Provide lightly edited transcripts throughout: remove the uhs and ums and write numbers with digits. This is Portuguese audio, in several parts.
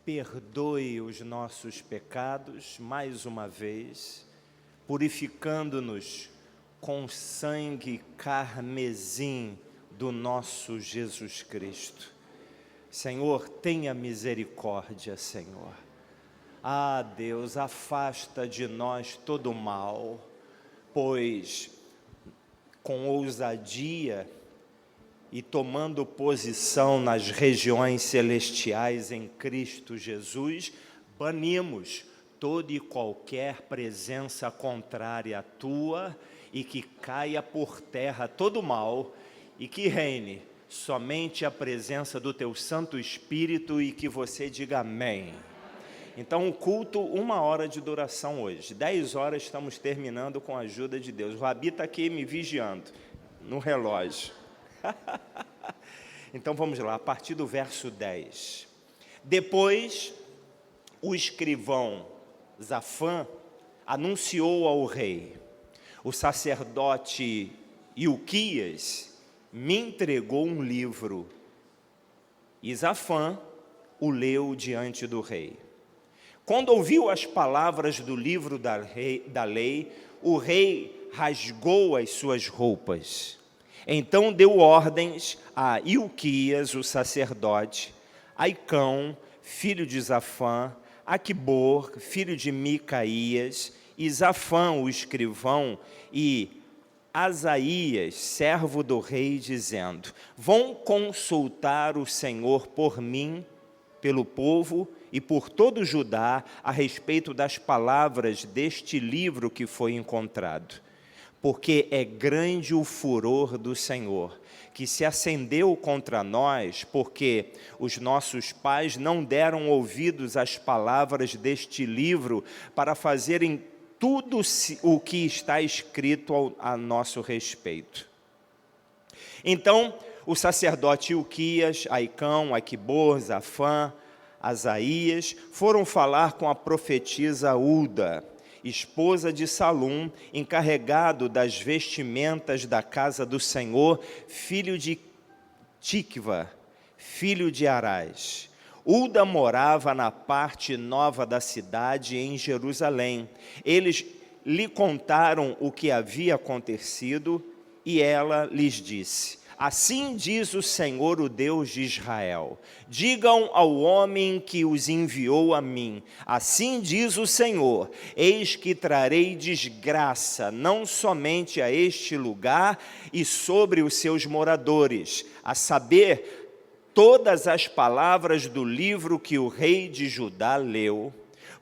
perdoe os nossos pecados, mais uma vez, purificando-nos com sangue carmesim do nosso Jesus Cristo. Senhor, tenha misericórdia, Senhor. Ah, Deus, afasta de nós todo o mal, pois com ousadia e tomando posição nas regiões celestiais em Cristo Jesus, banimos toda e qualquer presença contrária à tua e que caia por terra todo o mal e que reine somente a presença do teu Santo Espírito e que você diga amém. Então o culto, 1 hora de duração hoje, 10 horas estamos terminando com a ajuda de Deus. O Rabi está aqui me vigiando no relógio. Então vamos lá, a partir do verso 10. Depois o escrivão Safã anunciou ao rei: o sacerdote Ilquias me entregou um livro. E Safã o leu diante do rei. Quando ouviu as palavras do livro da lei, o rei rasgou as suas roupas. Então deu ordens a Ilquias, o sacerdote, Aicão, filho de Safã, Aquibor, filho de Micaías, e Safã, o escrivão, e Asaías, servo do rei, dizendo: vão consultar o Senhor por mim, pelo povo e por todo Judá, a respeito das palavras deste livro que foi encontrado. Porque é grande o furor do Senhor, que se acendeu contra nós, porque os nossos pais não deram ouvidos às palavras deste livro para fazerem tudo o que está escrito a nosso respeito. Então, o sacerdote Ilquias, Aicão, Aquibor, Safã, Asaías, foram falar com a profetisa Ulda, esposa de Salum, encarregado das vestimentas da casa do Senhor, filho de Tikva, filho de Arás. Ulda morava na parte nova da cidade, em Jerusalém. Eles lhe contaram o que havia acontecido e ela lhes disse: assim diz o Senhor, o Deus de Israel: digam ao homem que os enviou a mim, assim diz o Senhor: eis que trarei desgraça, não somente a este lugar e sobre os seus moradores, a saber, todas as palavras do livro que o rei de Judá leu,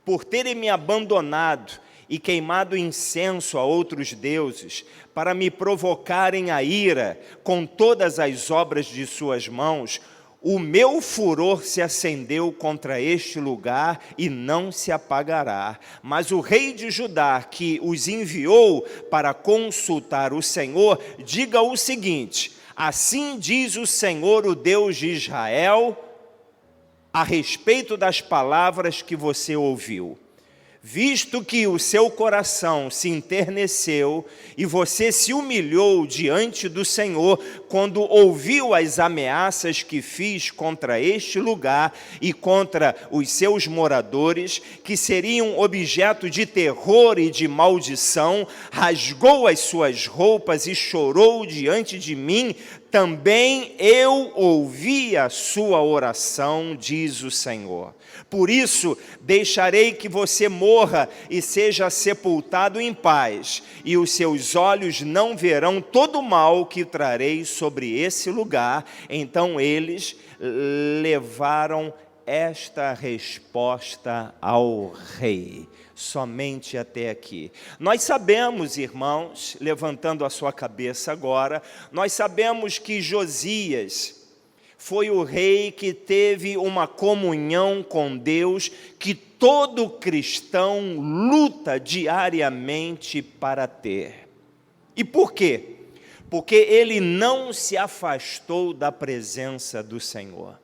por terem me abandonado e queimado incenso a outros deuses, para me provocarem a ira com todas as obras de suas mãos, o meu furor se acendeu contra este lugar e não se apagará. Mas o rei de Judá, que os enviou para consultar o Senhor, diga o seguinte: assim diz o Senhor, o Deus de Israel, a respeito das palavras que você ouviu. Visto que o seu coração se enterneceu e você se humilhou diante do Senhor quando ouviu as ameaças que fiz contra este lugar e contra os seus moradores, que seriam objeto de terror e de maldição, rasgou as suas roupas e chorou diante de mim, também eu ouvi a sua oração, diz o Senhor. Por isso, deixarei que você morra e seja sepultado em paz, e os seus olhos não verão todo o mal que trarei sobre esse lugar. Então eles levaram esta resposta ao rei. Somente até aqui. Nós sabemos, irmãos, levantando a sua cabeça agora, nós sabemos que Josias foi o rei que teve uma comunhão com Deus que todo cristão luta diariamente para ter. E por quê? Porque ele não se afastou da presença do Senhor.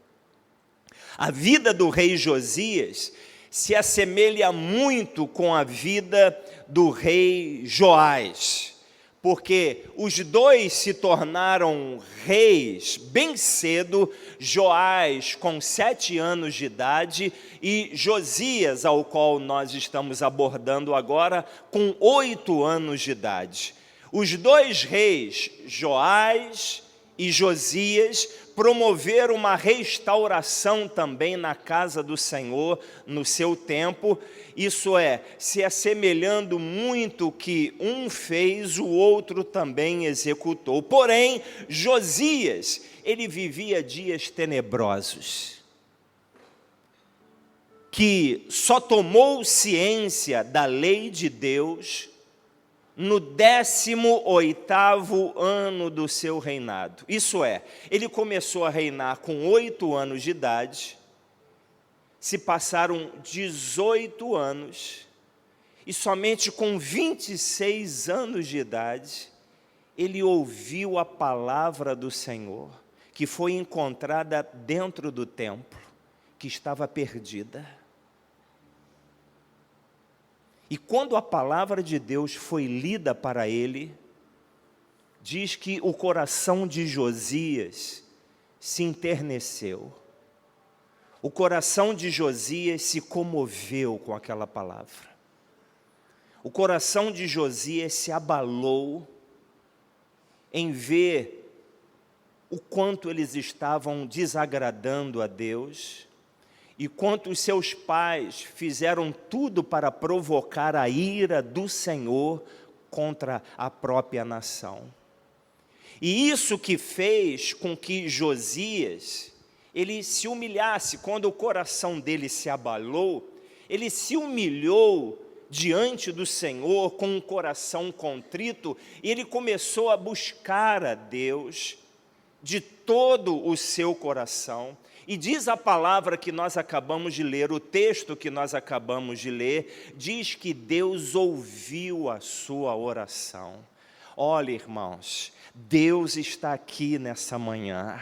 A vida do rei Josias se assemelha muito com a vida do rei Joás, porque os dois se tornaram reis bem cedo, Joás com 7 anos de idade e Josias, ao qual nós estamos abordando agora, com 8 anos de idade. Os dois reis, Joás e Josias, promoveram uma restauração também na casa do Senhor no seu tempo, isso é, se assemelhando muito que um fez, o outro também executou. Porém, Josias, ele vivia dias tenebrosos, que só tomou ciência da lei de Deus no 18º ano do seu reinado. Isso é, ele começou a reinar com 8 anos de idade, se passaram 18 anos, e somente com 26 anos de idade, ele ouviu a palavra do Senhor, que foi encontrada dentro do templo, que estava perdida. E quando a palavra de Deus foi lida para ele, diz que o coração de Josias se enterneceu. O coração de Josias se comoveu com aquela palavra. O coração de Josias se abalou em ver o quanto eles estavam desagradando a Deus e quanto os seus pais fizeram tudo para provocar a ira do Senhor contra a própria nação. E isso que fez com que Josias, ele se humilhasse. Quando o coração dele se abalou, ele se humilhou diante do Senhor com um coração contrito, e ele começou a buscar a Deus de todo o seu coração. E diz a palavra que nós acabamos de ler, o texto que nós acabamos de ler, diz que Deus ouviu a sua oração. Olha, irmãos, Deus está aqui nessa manhã.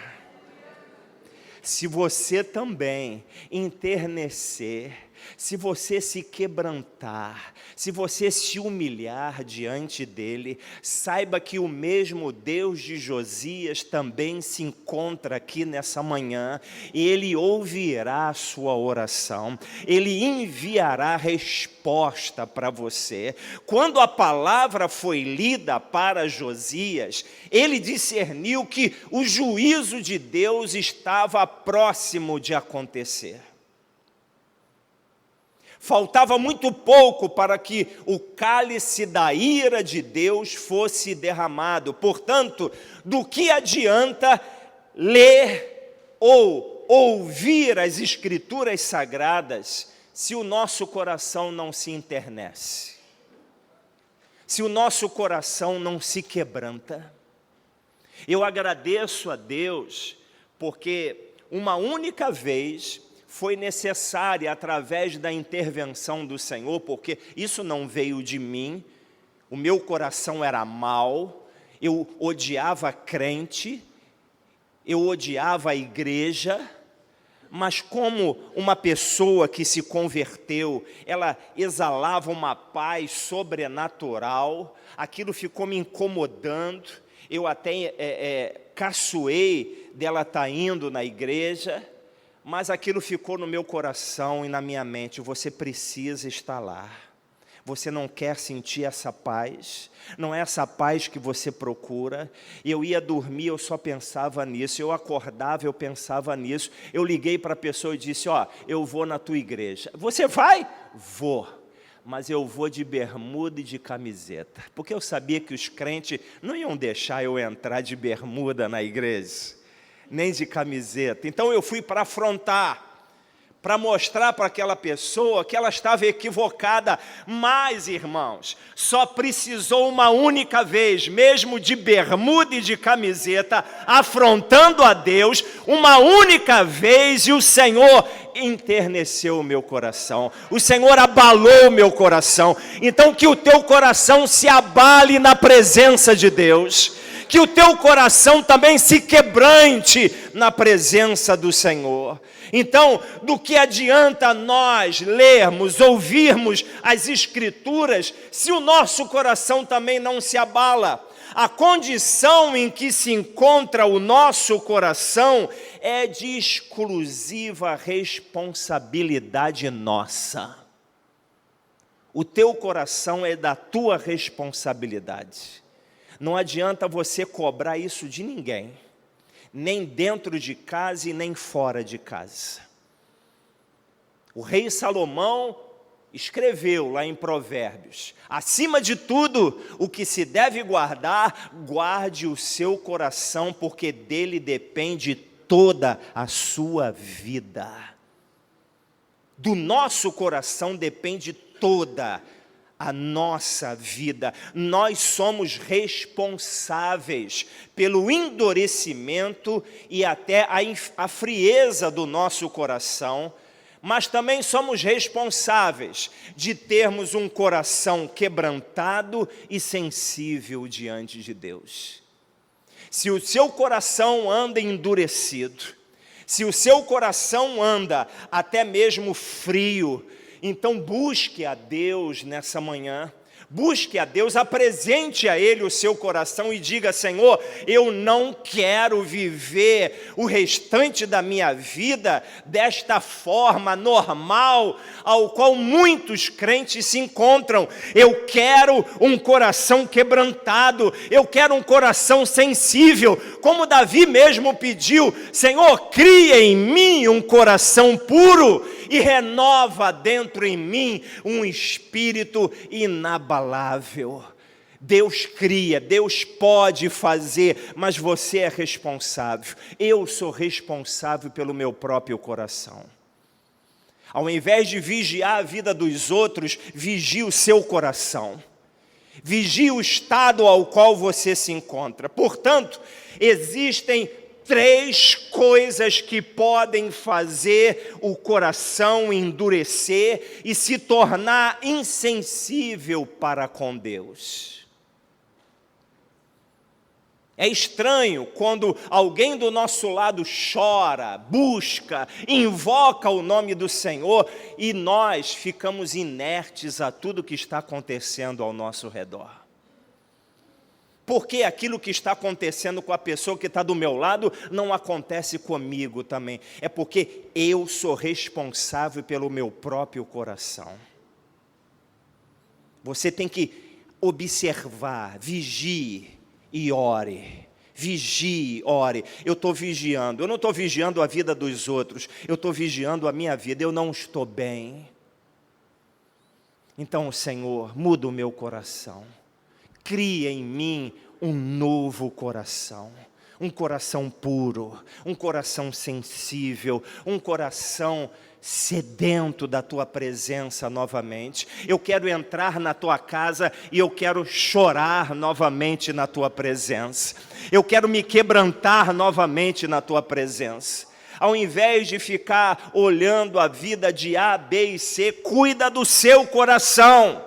Se você também enternecer, se você se quebrantar, se você se humilhar diante dele, saiba que o mesmo Deus de Josias também se encontra aqui nessa manhã, e ele ouvirá a sua oração, ele enviará resposta para você. Quando a palavra foi lida para Josias, ele discerniu que o juízo de Deus estava próximo de acontecer. Faltava muito pouco para que o cálice da ira de Deus fosse derramado. Portanto, do que adianta ler ou ouvir as Escrituras Sagradas se o nosso coração não se enternece? Se o nosso coração não se quebranta? Eu agradeço a Deus porque uma única vez foi necessária, através da intervenção do Senhor, porque isso não veio de mim, o meu coração era mau, eu odiava crente, eu odiava a igreja, mas como uma pessoa que se converteu, ela exalava uma paz sobrenatural, aquilo ficou me incomodando, eu até caçoei dela estar indo na igreja, mas aquilo ficou no meu coração e na minha mente. Você precisa estar lá. Você não quer sentir essa paz? Não é essa paz que você procura? Eu ia dormir, eu só pensava nisso. Eu acordava, eu pensava nisso. Eu liguei para a pessoa e disse, eu vou na tua igreja. Você vai? Vou. Mas eu vou de bermuda e de camiseta. Porque eu sabia que os crentes não iam deixar eu entrar de bermuda na igreja, nem de camiseta. Então eu fui para afrontar, para mostrar para aquela pessoa que ela estava equivocada. Mas, irmãos, só precisou uma única vez, mesmo de bermuda e de camiseta, afrontando a Deus, uma única vez, e o Senhor enterneceu o meu coração, o Senhor abalou o meu coração. Então que o teu coração se abale na presença de Deus, que o teu coração também se quebrante na presença do Senhor. Então, do que adianta nós lermos, ouvirmos as Escrituras, se o nosso coração também não se abala? A condição em que se encontra o nosso coração é de exclusiva responsabilidade nossa. O teu coração é da tua responsabilidade. Não adianta você cobrar isso de ninguém, nem dentro de casa e nem fora de casa. O rei Salomão escreveu lá em Provérbios: acima de tudo, o que se deve guardar, guarde o seu coração, porque dele depende toda a sua vida. Do nosso coração depende toda a nossa vida. Nós somos responsáveis pelo endurecimento e até a frieza do nosso coração, mas também somos responsáveis de termos um coração quebrantado e sensível diante de Deus. Se o seu coração anda endurecido, se o seu coração anda até mesmo frio, então busque a Deus nessa manhã. Busque a Deus, apresente a Ele o seu coração e diga: Senhor, eu não quero viver o restante da minha vida desta forma normal, ao qual muitos crentes se encontram. Eu quero um coração quebrantado, eu quero um coração sensível, como Davi mesmo pediu: Senhor, cria em mim um coração puro e renova dentro em mim um espírito inabalável. Deus cria, Deus pode fazer, mas você é responsável. Eu sou responsável pelo meu próprio coração. Ao invés de vigiar a vida dos outros, vigie o seu coração. Vigie o estado ao qual você se encontra. Portanto, existem 3 coisas que podem fazer o coração endurecer e se tornar insensível para com Deus. É estranho quando alguém do nosso lado chora, busca, invoca o nome do Senhor e nós ficamos inertes a tudo que está acontecendo ao nosso redor. Porque aquilo que está acontecendo com a pessoa que está do meu lado não acontece comigo também. É porque eu sou responsável pelo meu próprio coração. Você tem que observar, vigie e ore. Vigie, ore. Eu estou vigiando. Eu não estou vigiando a vida dos outros. Eu estou vigiando a minha vida. Eu não estou bem. Então, Senhor, muda o meu coração. Cria em mim um novo coração, um coração puro, um coração sensível, um coração sedento da Tua presença novamente. Eu quero entrar na Tua casa e eu quero chorar novamente na Tua presença. Eu quero me quebrantar novamente na Tua presença. Ao invés de ficar olhando a vida de A, B e C, cuida do seu coração.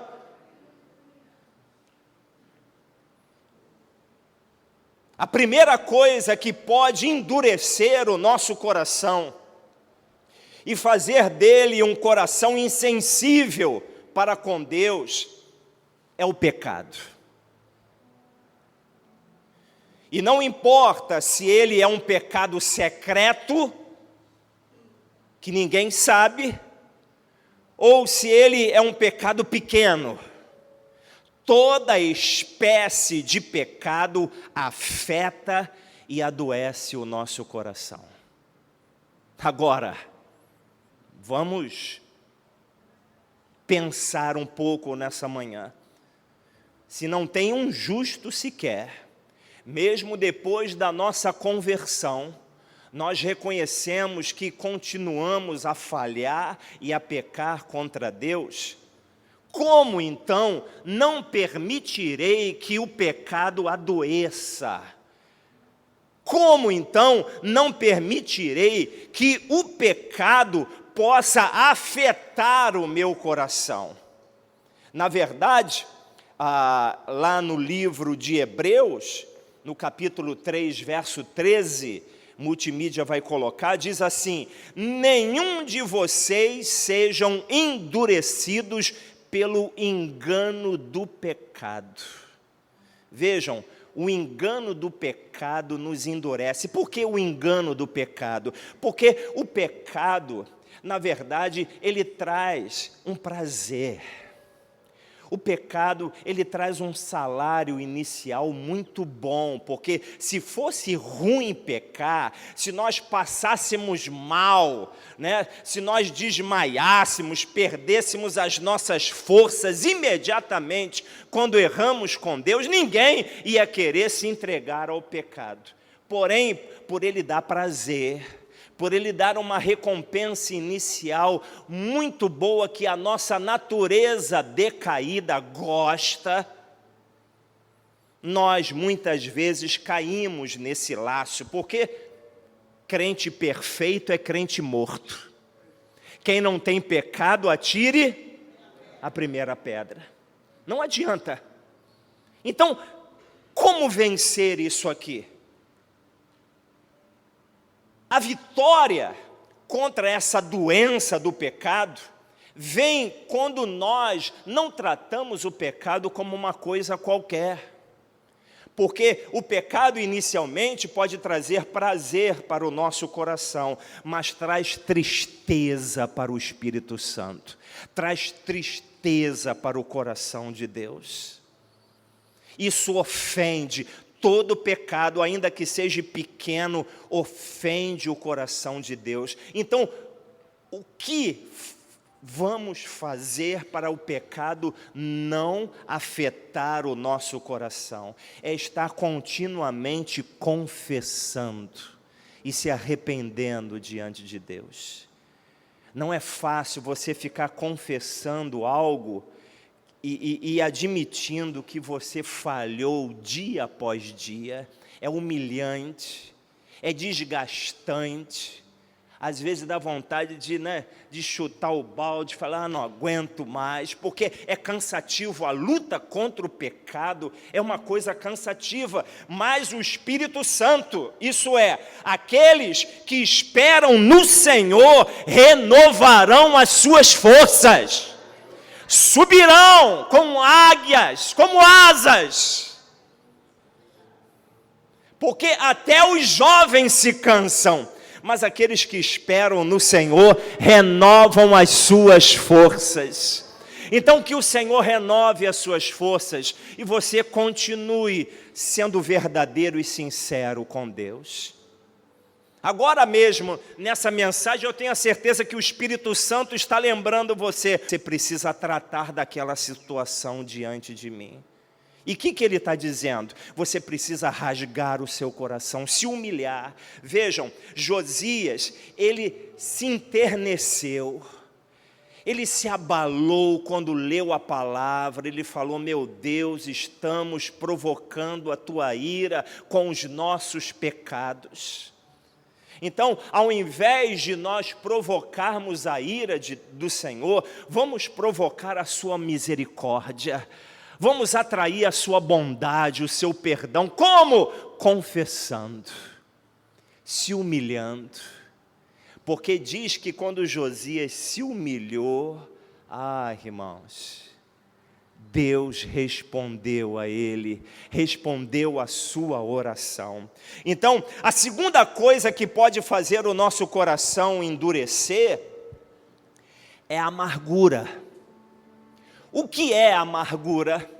A primeira coisa que pode endurecer o nosso coração e fazer dele um coração insensível para com Deus é o pecado. E não importa se ele é um pecado secreto, que ninguém sabe, ou se ele é um pecado pequeno. Toda espécie de pecado afeta e adoece o nosso coração. Agora, vamos pensar um pouco nessa manhã. Se não tem um justo sequer, mesmo depois da nossa conversão, nós reconhecemos que continuamos a falhar e a pecar contra Deus. Como então não permitirei que o pecado adoeça? Como então não permitirei que o pecado possa afetar o meu coração? Na verdade, lá no livro de Hebreus, no capítulo 3, verso 13, Multimídia vai colocar, diz assim: nenhum de vocês sejam endurecidos pelo engano do pecado. Vejam, o engano do pecado nos endurece. Por que o engano do pecado? Porque o pecado, na verdade, ele traz um prazer. O pecado, ele traz um salário inicial muito bom, porque se fosse ruim pecar, se nós passássemos mal, né, se nós desmaiássemos, perdêssemos as nossas forças imediatamente quando erramos com Deus, ninguém ia querer se entregar ao pecado. Porém, por ele dar prazer, por ele dar uma recompensa inicial muito boa que a nossa natureza decaída gosta, nós muitas vezes caímos nesse laço, porque crente perfeito é crente morto. Quem não tem pecado, atire a primeira pedra. Não adianta. Então, como vencer isso aqui? A vitória contra essa doença do pecado vem quando nós não tratamos o pecado como uma coisa qualquer. Porque o pecado inicialmente pode trazer prazer para o nosso coração, mas traz tristeza para o Espírito Santo, traz tristeza para o coração de Deus. Isso ofende. Todo pecado, ainda que seja pequeno, ofende o coração de Deus. Então, o que vamos fazer para o pecado não afetar o nosso coração? É estar continuamente confessando e se arrependendo diante de Deus. Não é fácil você ficar confessando algo e admitindo que você falhou dia após dia. É humilhante, é desgastante. Às vezes dá vontade de chutar o balde, falar, não aguento mais, porque é cansativo. A luta contra o pecado é uma coisa cansativa, mas o Espírito Santo, isso é, aqueles que esperam no Senhor, renovarão as suas forças. Subirão como águias, como asas. Porque até os jovens se cansam, mas aqueles que esperam no Senhor renovam as suas forças. Então que o Senhor renove as suas forças e você continue sendo verdadeiro e sincero com Deus. Agora mesmo, nessa mensagem, eu tenho a certeza que o Espírito Santo está lembrando você. Você precisa tratar daquela situação diante de mim. E o que ele está dizendo? Você precisa rasgar o seu coração, se humilhar. Vejam, Josias, ele se enterneceu. Ele se abalou quando leu a palavra. Ele falou, meu Deus, estamos provocando a tua ira com os nossos pecados. Então, ao invés de nós provocarmos a ira do Senhor, vamos provocar a sua misericórdia. Vamos atrair a sua bondade, o seu perdão. Como? Confessando, se humilhando. Porque diz que quando Josias se humilhou, irmãos, Deus respondeu a ele, respondeu a sua oração. Então, a segunda coisa que pode fazer o nosso coração endurecer é a amargura. O que é a amargura?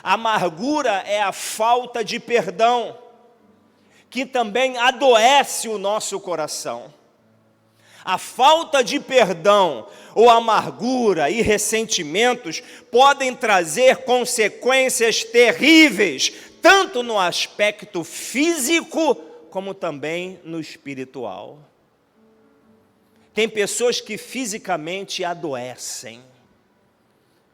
A amargura é a falta de perdão, que também adoece o nosso coração. A falta de perdão ou amargura e ressentimentos podem trazer consequências terríveis, tanto no aspecto físico como também no espiritual. Tem pessoas que fisicamente adoecem.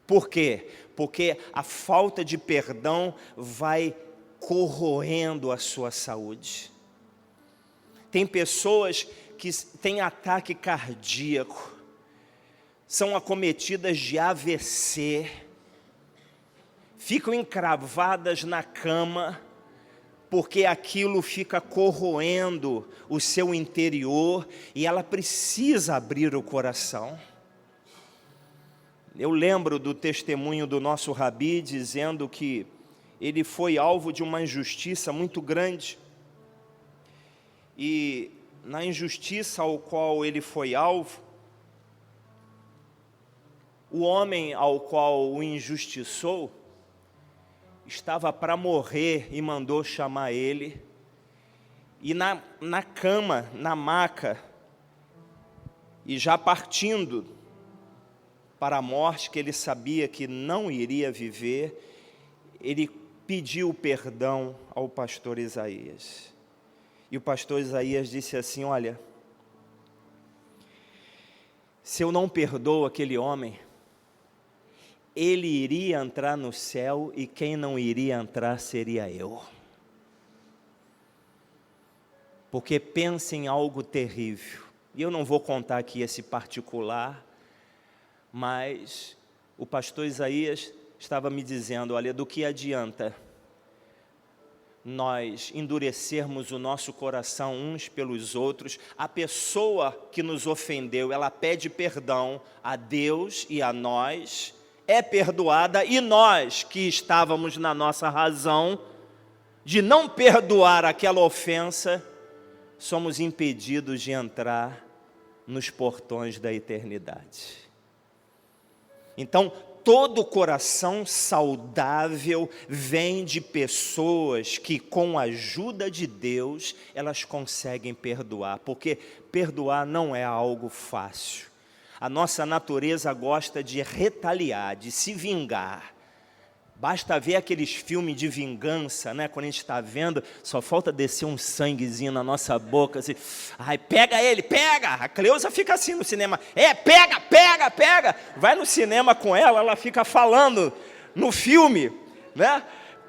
Por quê? Porque a falta de perdão vai corroendo a sua saúde. Tem pessoas que têm ataque cardíaco, são acometidas de AVC, ficam encravadas na cama, porque aquilo fica corroendo o seu interior e ela precisa abrir o coração. Eu lembro do testemunho do nosso Rabi dizendo que ele foi alvo de uma injustiça muito grande. E na injustiça ao qual ele foi alvo, o homem ao qual o injustiçou estava para morrer e mandou chamar ele. E na cama, na maca, e já partindo para a morte, que ele sabia que não iria viver, ele pediu perdão ao pastor Isaías. E o pastor Isaías disse assim: olha, se eu não perdoo aquele homem, ele iria entrar no céu e quem não iria entrar seria eu. Porque pensa em algo terrível. E eu não vou contar aqui esse particular, mas o pastor Isaías estava me dizendo: olha, do que adianta nós endurecermos o nosso coração uns pelos outros? A pessoa que nos ofendeu, ela pede perdão a Deus e a nós, é perdoada, e nós que estávamos na nossa razão de não perdoar aquela ofensa, somos impedidos de entrar nos portões da eternidade. Então, todo coração saudável vem de pessoas que, com a ajuda de Deus, elas conseguem perdoar, porque perdoar não é algo fácil. A nossa natureza gosta de retaliar, de se vingar. Basta ver aqueles filmes de vingança, né? Quando a gente está vendo, só falta descer um sanguezinho na nossa boca, assim, ai, pega ele, pega! A Cleusa fica assim no cinema, pega, pega, pega! Vai no cinema com ela, ela fica falando no filme, né?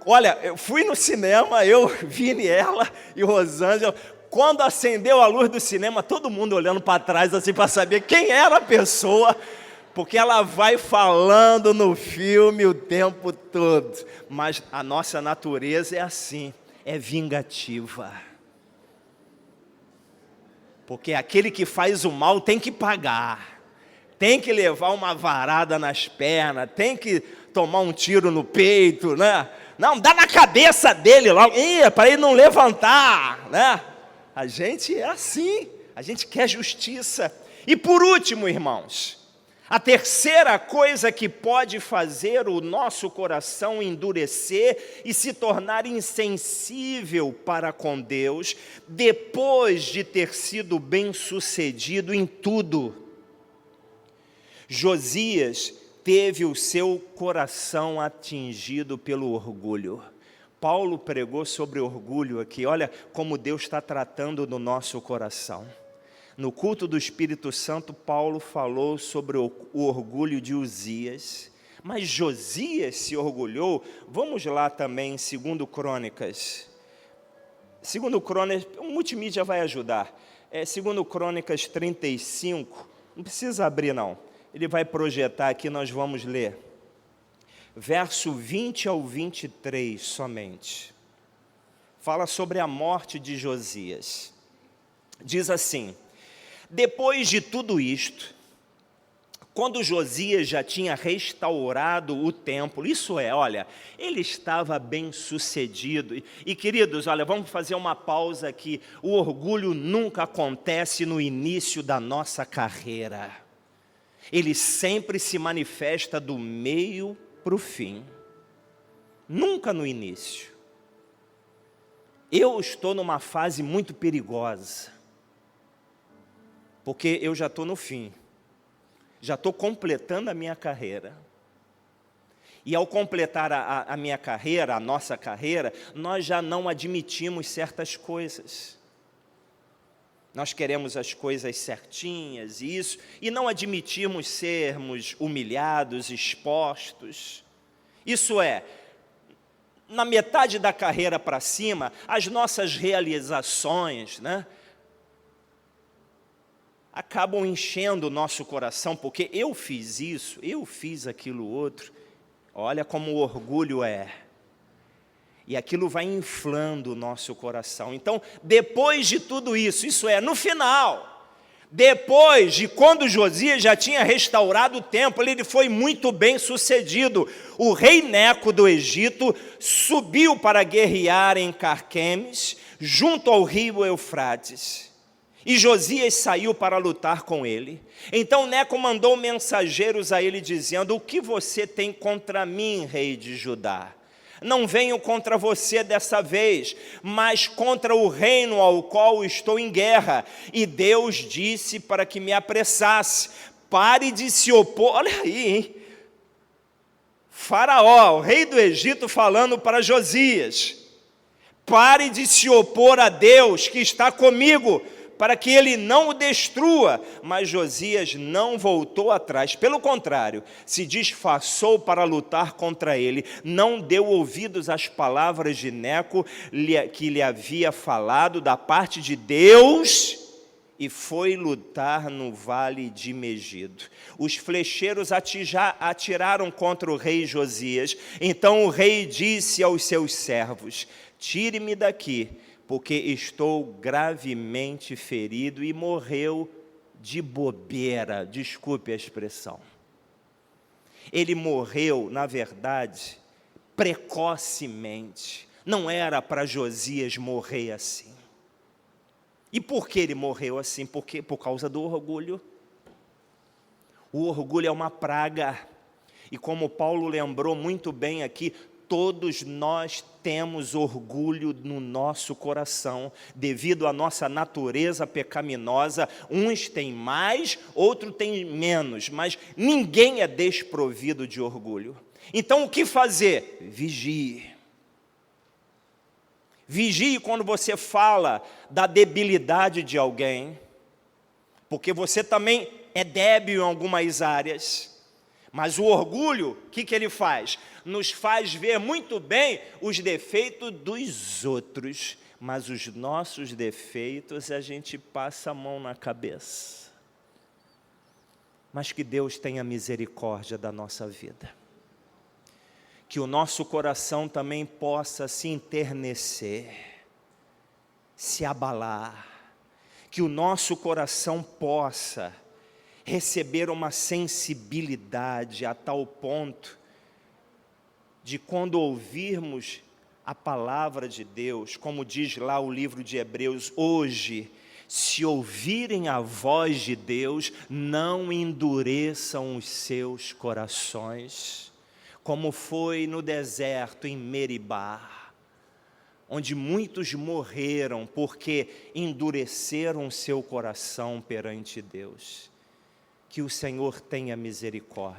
Olha, eu fui no cinema, eu, Vini, ela e Rosângela, quando acendeu a luz do cinema, todo mundo olhando para trás, assim, para saber quem era a pessoa, porque ela vai falando no filme o tempo todo. Mas a nossa natureza é assim, é vingativa. Porque aquele que faz o mal tem que pagar, tem que levar uma varada nas pernas, tem que tomar um tiro no peito, né? Não, dá na cabeça dele logo, para ele não levantar, né? A gente é assim, a gente quer justiça. E por último, irmãos, a terceira coisa que pode fazer o nosso coração endurecer e se tornar insensível para com Deus, depois de ter sido bem-sucedido em tudo. Josias teve o seu coração atingido pelo orgulho. Paulo pregou sobre orgulho aqui. Olha como Deus está tratando do nosso coração. No culto do Espírito Santo, Paulo falou sobre o orgulho de Uzias, mas Josias se orgulhou. Vamos lá também em 2 Crônicas. 2 Crônicas, o multimídia vai ajudar. 2 Crônicas 35, não precisa abrir não. Ele vai projetar aqui, nós vamos ler. Verso 20 ao 23 somente. Fala sobre a morte de Josias. Diz assim: depois de tudo isto, quando Josias já tinha restaurado o templo, isso é, olha, ele estava bem sucedido. E queridos, olha, vamos fazer uma pausa aqui. O orgulho nunca acontece no início da nossa carreira. Ele sempre se manifesta do meio para o fim, nunca no início. Eu estou numa fase muito perigosa, porque eu já estou no fim, já estou completando a minha carreira. E ao completar a minha carreira, a nossa carreira, nós já não admitimos certas coisas. Nós queremos as coisas certinhas, e não admitimos sermos humilhados, expostos. Isso é, na metade da carreira para cima, as nossas realizações, né, acabam enchendo o nosso coração, porque eu fiz isso, eu fiz aquilo outro. Olha como o orgulho é. E aquilo vai inflando o nosso coração. Então, depois de tudo isso, isso é, no final, Depois de quando Josias já tinha restaurado o templo, ele foi muito bem sucedido. O rei Neco do Egito subiu para guerrear em Carquemes, junto ao rio Eufrates. E Josias saiu para lutar com ele. Então Neco mandou mensageiros a ele, dizendo: o que você tem contra mim, rei de Judá? Não venho contra você dessa vez, mas contra o reino ao qual estou em guerra. E Deus disse para que me apressasse. Pare de se opor. Olha aí, hein? Faraó, o rei do Egito, falando para Josias: pare de se opor a Deus que está comigo, para que ele não o destrua. Mas Josias não voltou atrás, pelo contrário, se disfarçou para lutar contra ele, não deu ouvidos às palavras de Neco, que lhe havia falado da parte de Deus, e foi lutar no vale de Megido. Os flecheiros atiraram contra o rei Josias. Então o rei disse aos seus servos: tire-me daqui, porque estou gravemente ferido. E morreu de bobeira, desculpe a expressão. Ele morreu, na verdade, precocemente. Não era para Josias morrer assim. E por que ele morreu assim? Por causa do orgulho. O orgulho é uma praga. E como Paulo lembrou muito bem aqui, todos nós temos orgulho no nosso coração, devido à nossa natureza pecaminosa. Uns têm mais, outros têm menos, mas ninguém é desprovido de orgulho. Então o que fazer? Vigie. Vigie quando você fala da debilidade de alguém, porque você também é débil em algumas áreas. Mas o orgulho, o que ele faz? Nos faz ver muito bem os defeitos dos outros, mas os nossos defeitos a gente passa a mão na cabeça. Mas que Deus tenha misericórdia da nossa vida. Que o nosso coração também possa se enternecer, se abalar. Que o nosso coração possa receber uma sensibilidade a tal ponto de, quando ouvirmos a palavra de Deus, como diz lá o livro de Hebreus, hoje, se ouvirem a voz de Deus, não endureçam os seus corações, como foi no deserto em Meribá, onde muitos morreram porque endureceram seu coração perante Deus. Que o Senhor tenha misericórdia.